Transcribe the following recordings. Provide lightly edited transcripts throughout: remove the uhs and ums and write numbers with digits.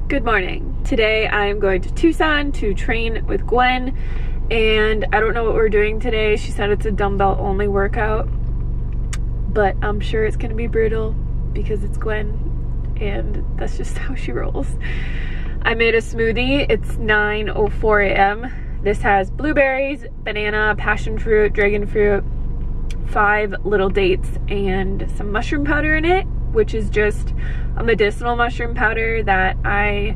Good morning. Today I'm going to Tucson to train with Gwen, and I don't know what we're doing today. She said it's a dumbbell only workout, but I'm sure it's gonna be brutal because it's Gwen and that's just how she rolls. I made a smoothie. It's 9:04 a.m. This has blueberries, banana, passion fruit, dragon fruit, 5 little dates, and some mushroom powder in it, which is just a medicinal mushroom powder that I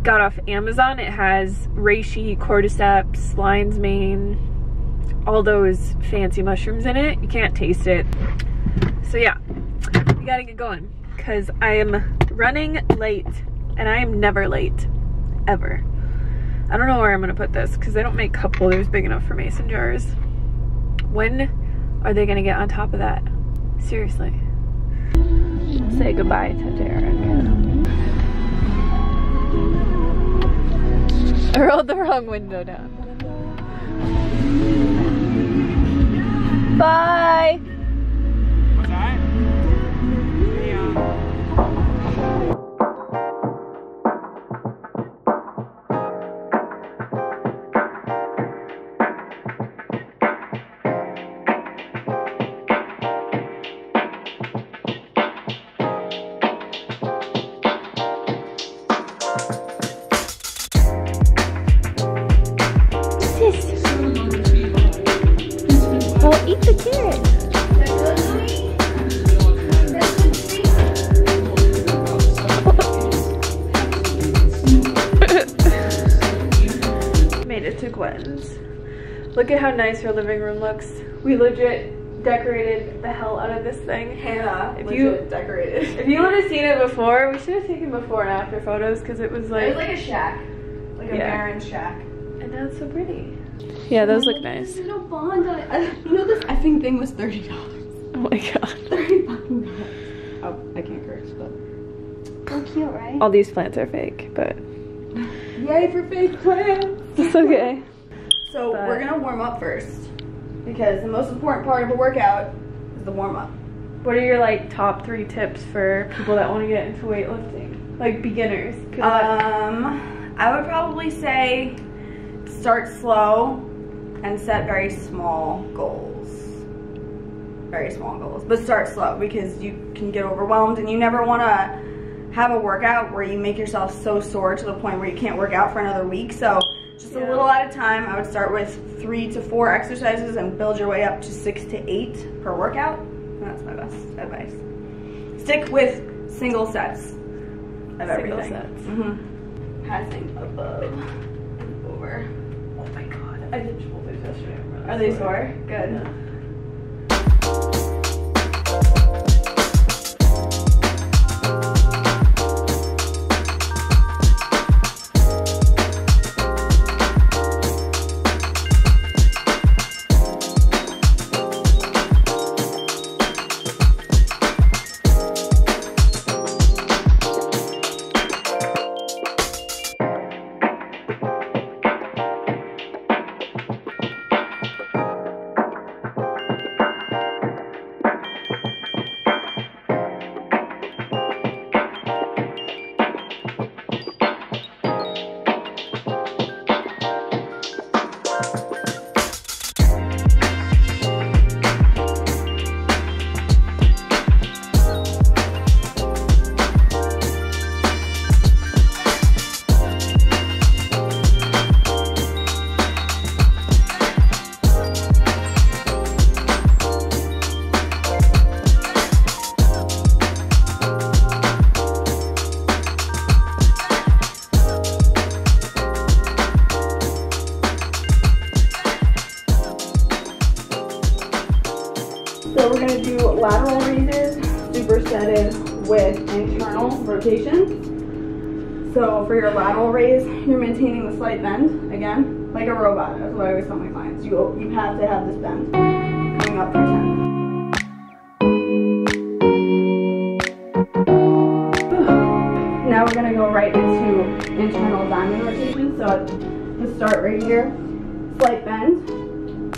got off Amazon. It has reishi, cordyceps, lion's mane, all those fancy mushrooms in it. You can't taste it. So yeah, we gotta get going because I am running late, and I am never late, ever. I don't know where I'm gonna put this because I don't make cup holders big enough for mason jars. When are they gonna get on top of that? Seriously. Say goodbye to Derek. I rolled the wrong window down. Bye! What's that? Well, eat the carrot. Made it to Gwen's. Look at how nice her living room looks. We legit decorated the hell out of this thing. Hannah, if you decorated. If you would have seen it before, we should have taken before and after photos because it was like... It was like a shack. Like a barren shack. And now it's so pretty. Yeah, those look nice. There's no bond on it. You know this effing thing was $30. Oh my god. $30. Oh, I can't curse, but... So cute, right? All these plants are fake, but... Yay for fake plants! It's okay. So we're gonna warm up first, because the most important part of a workout is the warm up. What are your like top 3 tips for people that want to get into weightlifting? Like beginners? I would probably say start slow and set very small goals. Very small goals, but start slow because you can get overwhelmed and you never want to have a workout where you make yourself so sore to the point where you can't work out for another week. So just a little at a time. I would start with 3 to 4 exercises and build your way up to 6 to 8 per workout. And that's my best advice. Stick with single sets of everything. Single sets. Mm-hmm. Passing above and over. Oh my god, I did shoulders yesterday. Are they sore? Good. Yeah. So we're going to do lateral raises, supersetted with internal rotation. So for your lateral raise, you're maintaining the slight bend, again, like a robot. That's what I always tell my clients. You have to have this bend coming up for 10. Now we're going to go right into internal diamond rotation. So at the start right here, slight bend,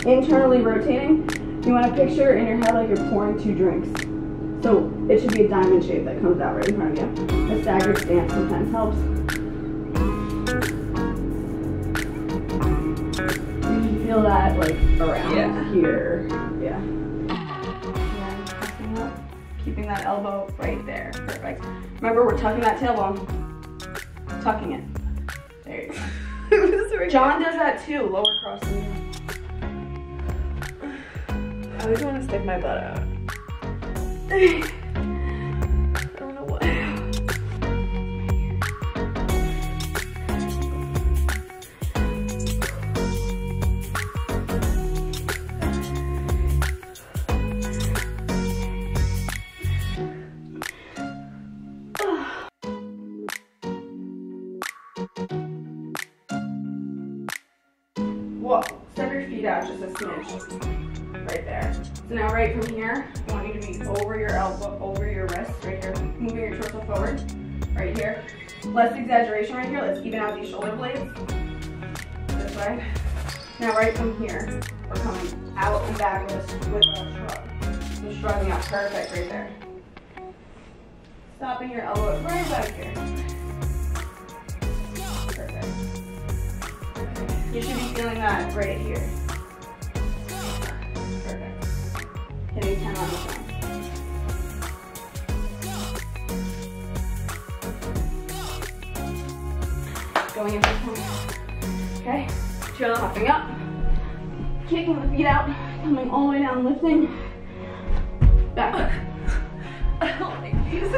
internally rotating. You want to picture in your head like you're pouring 2 drinks. So it should be a diamond shape that comes out right in front of you. A staggered stance sometimes helps. You can feel that like around here. Yeah. And pressing up, keeping that elbow right there. Perfect. Remember, we're tucking that tailbone. Tucking it. There you go. John does that too. Lower cross knee. I always want to stick my butt out. I don't know why. Whoa, step your feet out just a smidge. Right there. So now right from here, I want you to be over your elbow, over your wrist, right here. Moving your torso forward, right here. Less exaggeration right here. Let's even out these shoulder blades. This way. Now right from here, we're coming out and back with a shrug. So shrugging out, perfect right there. Stopping your elbow right back here. Perfect. You should be feeling that right here. Perfect. Hitting 10 on the front. Going into 20. Okay? Hopping up. Kicking the feet out. Coming all the way down, lifting. Back up. I don't like these.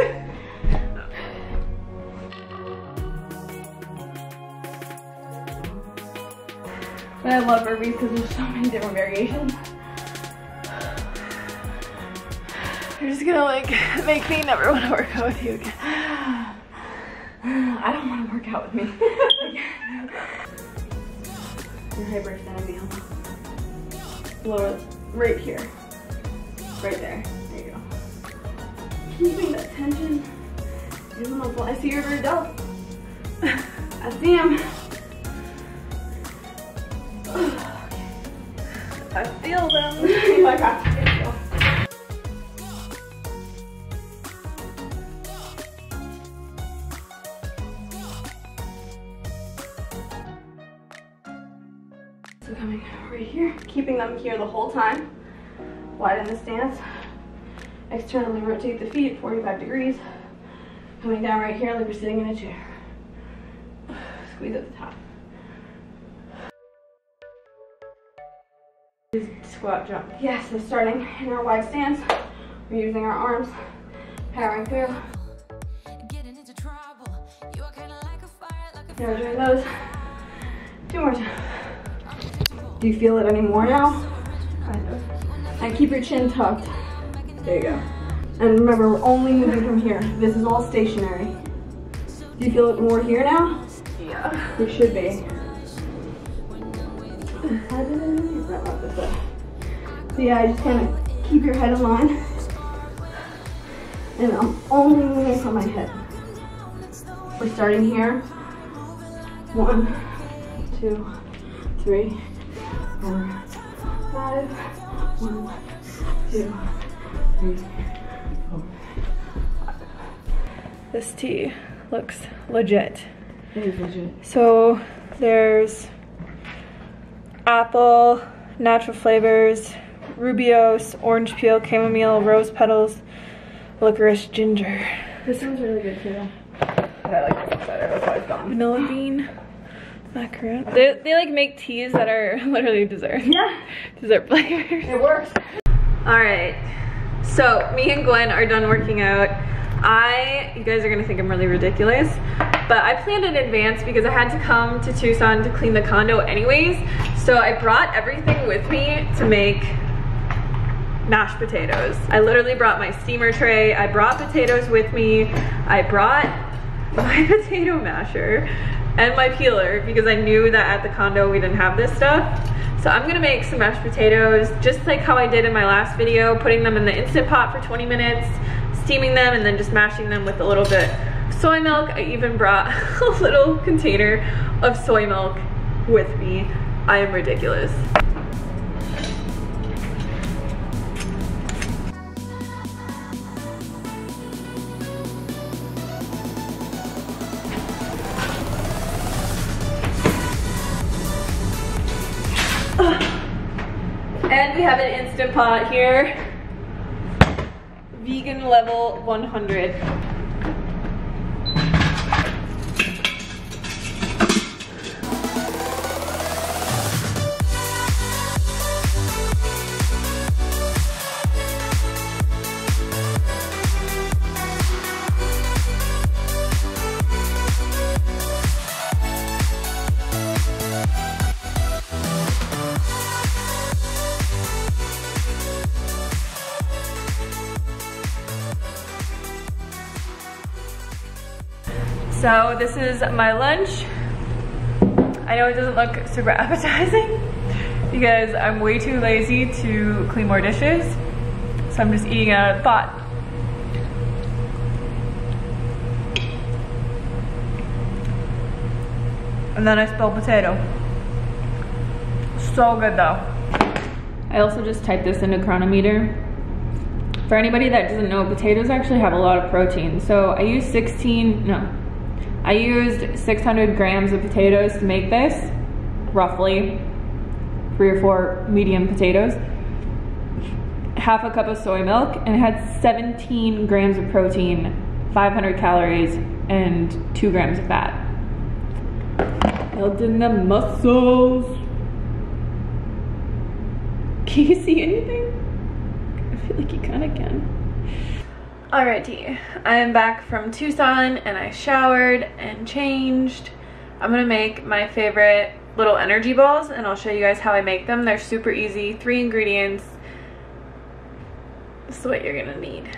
But I love burpees because there's so many different variations. You're just gonna like make me never want to work out with you again. I don't want to work out with me. You're hyperextending the elbow. Lower, right here. Right there. There you go. Keeping that tension in the muscle. I see your rear delt. I see him. I feel them. Oh my God. So coming right here, keeping them here the whole time. Widen the stance. Externally rotate the feet 45 degrees. Coming down right here like we're sitting in a chair. Squeeze at the top. Squat jump. Yes, so starting in our wide stance, we're using our arms, powering through. Now we're doing those 2 more times. Do you feel it anymore now? Kind of. And keep your chin tucked. There you go. And remember, we're only moving from here. This is all stationary. Do you feel it more here now? Yeah. You should be. So yeah, just kind of keep your head in line. And I'm only moving from my head. We're starting here. 1, 2, 3, 4, 5. 1, 2, 3, 4, 5. This tea looks legit. It is legit. So there's apple, natural flavors, rubiose, orange peel, chamomile, rose petals, licorice, ginger. This one's really good too. But I like this one better. That's why it's gone. Vanilla bean, macaron. They like make teas that are literally dessert. Yeah. Dessert flavors. It works. Alright, so me and Gwen are done working out. You guys are gonna think I'm really ridiculous, but I planned in advance because I had to come to Tucson to clean the condo anyways. So I brought everything with me to make mashed potatoes. I literally brought my steamer tray. I brought potatoes with me. I brought my potato masher and my peeler because I knew that at the condo we didn't have this stuff. So I'm gonna make some mashed potatoes just like how I did in my last video, putting them in the Instant Pot for 20 minutes, steaming them, and then just mashing them with a little bit of soy milk. I even brought a little container of soy milk with me. I am ridiculous. And we have an Instant Pot here. Vegan level 100. So this is my lunch. I know it doesn't look super appetizing because I'm way too lazy to clean more dishes. So I'm just eating out of the pot. And then I spilled potato. So good though. I also just typed this into Chronometer. For anybody that doesn't know, potatoes actually have a lot of protein. So I used 600 grams of potatoes to make this, roughly 3 or 4 medium potatoes, half a cup of soy milk, and it had 17 grams of protein, 500 calories, and 2 grams of fat. Building the muscles. Can you see anything? I feel like you kind of can. Alrighty, I am back from Tucson and I showered and changed. I'm gonna make my favorite little energy balls and I'll show you guys how I make them. They're super easy, 3 ingredients. This is what you're gonna need.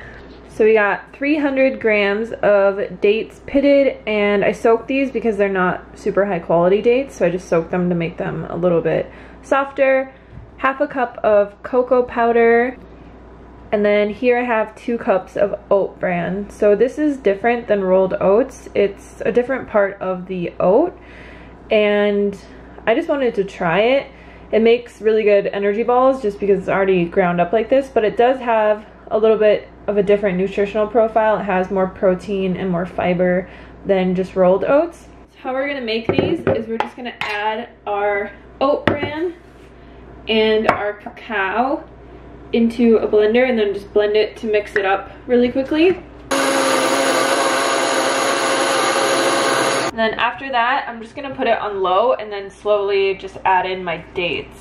So we got 300 grams of dates pitted, and I soaked these because they're not super high quality dates, so I just soaked them to make them a little bit softer. Half a cup of cocoa powder. And then here I have 2 cups of oat bran. So this is different than rolled oats. It's a different part of the oat. And I just wanted to try it. It makes really good energy balls just because it's already ground up like this. But it does have a little bit of a different nutritional profile. It has more protein and more fiber than just rolled oats. So how we're going to make these is we're just going to add our oat bran and our cacao into a blender and then just blend it to mix it up really quickly. And then after that, I'm just gonna put it on low and then slowly just add in my dates.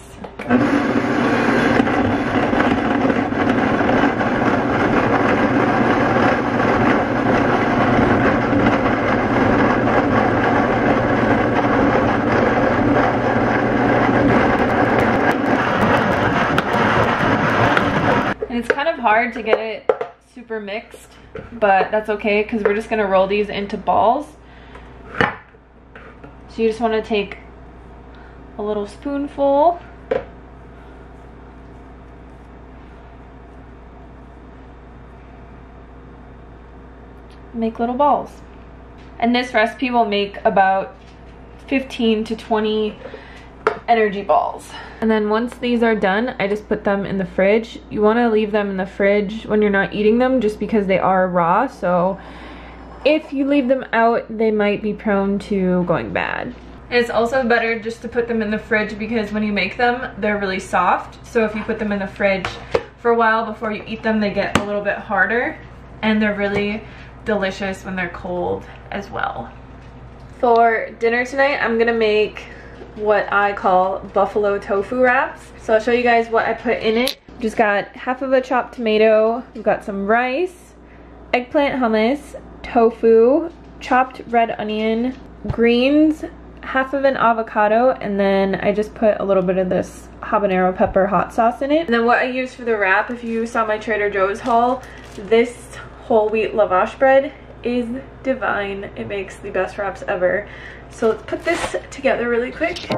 And it's kind of hard to get it super mixed, but that's okay because we're just gonna roll these into balls. So you just want to take a little spoonful. Make little balls. And this recipe will make about 15 to 20 energy balls. And then once these are done, I just put them in the fridge. You want to leave them in the fridge when you're not eating them just because they are raw. So if you leave them out, they might be prone to going bad. And it's also better just to put them in the fridge because when you make them, they're really soft. So if you put them in the fridge for a while before you eat them, they get a little bit harder. And they're really delicious when they're cold as well. For dinner tonight, I'm gonna make what I call buffalo tofu wraps. So I'll show you guys what I put in it. Just got half of a chopped tomato, we've got some rice, eggplant hummus, tofu, chopped red onion, greens, half of an avocado, and then I just put a little bit of this habanero pepper hot sauce in it. And then what I used for the wrap, if you saw my Trader Joe's haul, this whole wheat lavash bread is divine. It makes the best wraps ever. So let's put this together really quick.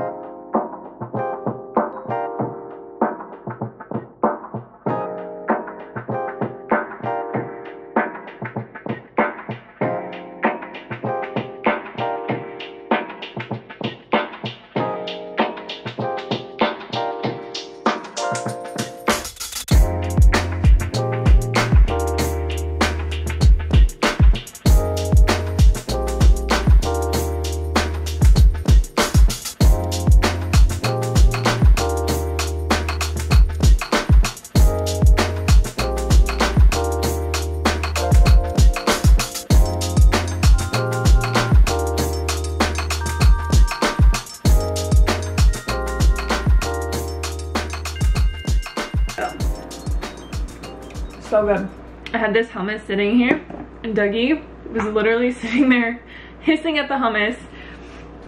so good. I had this hummus sitting here, and Dougie was literally sitting there hissing at the hummus,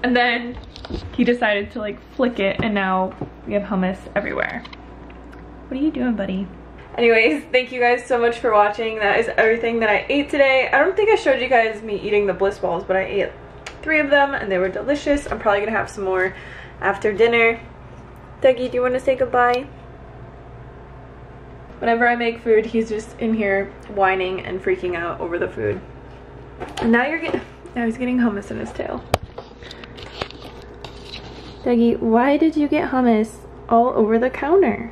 and then he decided to like flick it, and now we have hummus everywhere. What are you doing, buddy? Anyways, thank you guys so much for watching. That is everything that I ate today. I don't think I showed you guys me eating the bliss balls, but I ate 3 of them and they were delicious. I'm probably gonna have some more after dinner. Dougie, do you want to say goodbye? Whenever I make food, he's just in here whining and freaking out over the food. And now he's getting hummus in his tail. Dougie, why did you get hummus all over the counter?